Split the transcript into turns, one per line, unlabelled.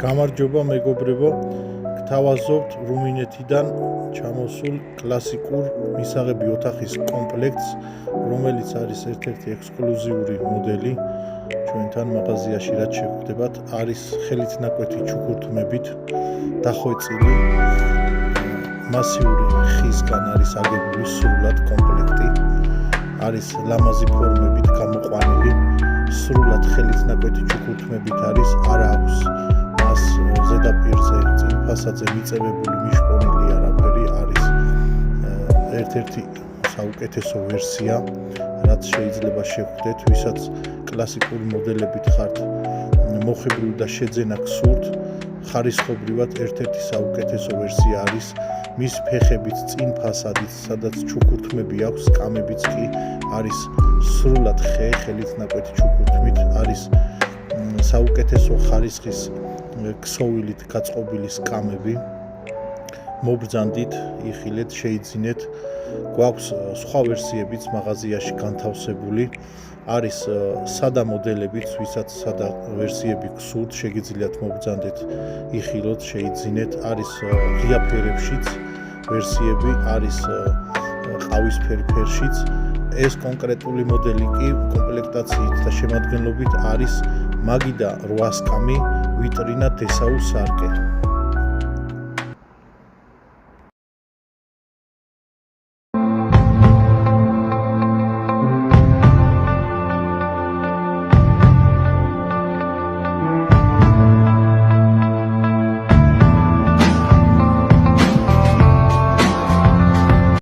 გამარჯობა მეგობრებო, გთავაზობთ რუმინეთიდან ჩამოსულ კლასიკურ მისაღები ოთახის კომპლექტს, რომელიც არის ერთ-ერთი ექსკლუზიური მოდელი ჩვენთან მაღაზიაში, რაც შეგხვდებათ, არის ხელით ნაკვეთი ჩუქურთმებით დახვეწილი, მასიური ხისგან არის აგებული სრულად კომპლექტი, არის ლამაზი ფორმებით გამოყვანილი, სრულად ხელით ნაკვეთი ჩუქურთმებით არის, არა აქვს მას ზედაპირზე წინ ფასადზე მიწევებული მიშპონილი არაფერი, არის ერთ-ერთი საუკეთესო ვერსია, რაც შეიძლება შეგხვდეთ, ვისაც კლასიკური მოდელებით ხართ მოხიბლული და შეძენა გსურთ, ხარისხობრივად ერთ-ერთი საუკეთესო ვერსია არის მის ფეხებით წინ ფასადით, სადაც ჩუქურთმები აქვს, კამებიც კი არის სრულად ხელით ნაკვეთი ჩუქურთმით, არის საუკეთესო ხარისხის ქსოვილით გაწყობილი სკამები, მობრძანდით, იხილეთ, შეიძინეთ, გვაქვს სხვა ვერსიებიც მაღაზიაში განთავსებული, არის სადა მოდელებიც, ვისაც სადა ვერსიები გსურთ, შეგიძლიათ მობრძანდეთ, იხილოთ, შეიძინეთ, არის ღია ფერებშიც ვერსიები, არის ყავისფერ ფერშიც, ეს კონკრეტული მოდელი კი კომპლექტაციით და შემადგენლობით არის მაგი და 8 სკამი, ვიტრინა, დესაუ სარკე.